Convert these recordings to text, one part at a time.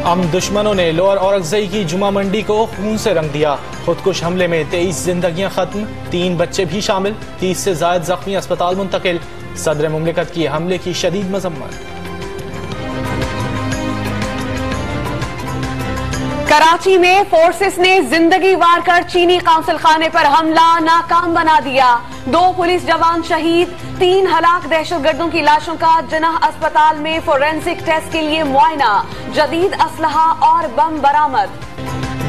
हम दुश्मनों ने लोअर औरंगज़ई की जुमा मंडी को खून से रंग दिया। खुदकुश हमले में 23 जिंदगियां खत्म, 3 बच्चे भी शामिल, 30 से ज्यादा जख्मी अस्पताल मुंतकिल। सदर मुमलिकत की हमले की शदीद मजम्मत। कराची में फोर्सेस ने जिंदगी वार कर चीनी काउंसिल खाने पर हमला नाकाम बना दिया। 2 पुलिस जवान शहीद, 3 हलाक दहशतगर्दों की लाशों का जनाह अस्पताल में फोरेंसिक टेस्ट के लिए मुआयना। जदीद असलहा और बम बरामद।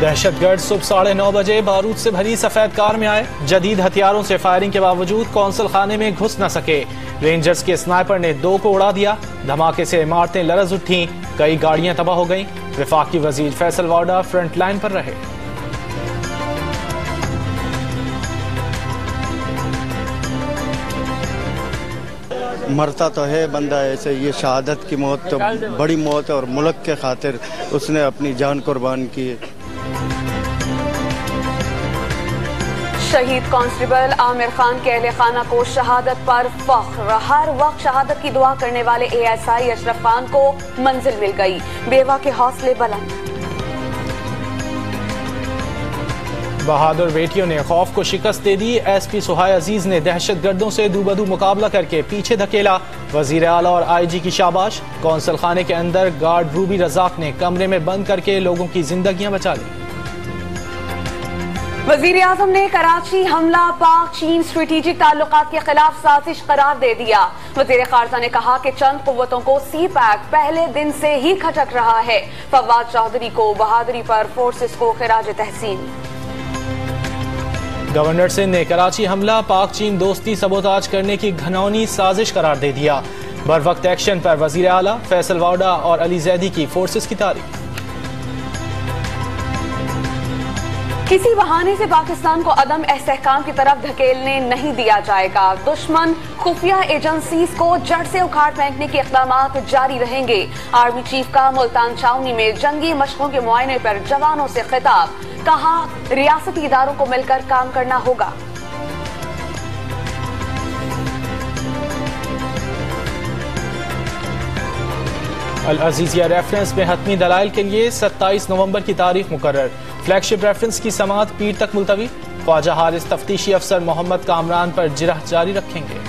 दहशतगर्द सुबह 9:30 बजे बारूद से भरी सफेद कार में आए। जदीद हथियारों से फायरिंग के बावजूद कौंसिल खाने में घुस न सके। रेंजर्स के स्नाइपर ने 2 को उड़ा दिया। धमाके से इमारतें लरज उठी, कई गाड़ियां तबाह हो गईं। वफाकी वजीर फैसल वाडा फ्रंट लाइन पर रहे। मरता तो है बंदा ऐसे, ये शहादत की मौत तो बड़ी मौत है और मुल्क के खातिर उसने अपनी जान कुर्बान की। शहीद कांस्टेबल आमिर खान के अहले खाना को शहादत पर फख्र। हर वक्त शहादत की दुआ करने वाले ASI अशरफ खान को मंजिल मिल गई। बेवा के हौसले बुलंद। बहादुर बेटियों ने खौफ को शिकस्त दे दी। SP सुहाय अजीज ने दहशतगर्दों से दूबदू मुकाबला करके पीछे धकेला। वजीर आला और IG की शाबाश। कौंसिल खाने के अंदर गार्ड रूबी रजाक ने कमरे में बंद करके लोगों की जिंदगियां बचा ली। वजीर आजम ने कराची हमला पाक चीन स्ट्रेटेजिक ताल्लुकात के खिलाफ साजिश करार दे दिया। वजीर खारजा ने कहा कि चंद कुव्वतों को CPAC पहले दिन से ही खटक रहा है। फवाद चौधरी को बहादुरी पर फोर्सेस को खिराज तहसीन। गवर्नर सिंध ने कराची हमला पाक चीन दोस्ती सबोताज करने की घनौनी साजिश करार दे दिया। बर वक्त एक्शन पर वजीर आला फैसल वाडा और अली जैदी की फोर्सेस की तारीफ। किसी बहाने से पाकिस्तान को अदम इस्तेहकाम की तरफ धकेलने नहीं दिया जाएगा। दुश्मन खुफिया एजेंसीज को जड़ से उखाड़ फेंकने के इक़दामात जारी रहेंगे। आर्मी चीफ का मुल्तान छावनी में जंगी मशकों के मुआयने पर जवानों से खिताब। कहा, रियासती इदारों को मिलकर काम करना होगा। अल अजीजिया रेफरेंस में हतमी दलाइल के लिए 27 नवंबर की तारीख मुकर्रर। फ्लैगशिप रेफरेंस की समाअत पीर तक मुलतवी। ख्वाजा हारिस तफ्तीशी अफसर मोहम्मद कामरान पर जिरह जारी रखेंगे।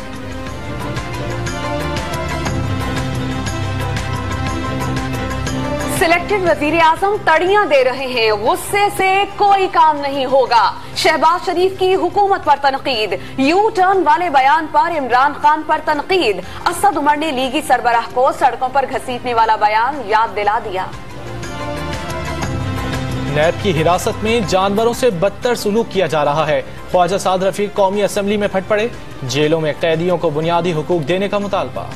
सिलेक्टेड वजीर आजम तड़ियां दे रहे हैं, गुस्से से कोई काम नहीं होगा। शहबाज शरीफ की हुकूमत पर तनकीद। यू टर्न वाले बयान पर इमरान खान पर तनकीद। असद उमर ने लीगी सरबराह को सड़कों पर घसीटने वाला बयान याद दिला दिया। नैब की हिरासत में जानवरों से बदतर सुलूक किया जा रहा है। ख्वाजा साद रफीक कौमी असम्बली में फट पड़े। जेलों में कैदियों को बुनियादी हुकूक देने का मुतालबा।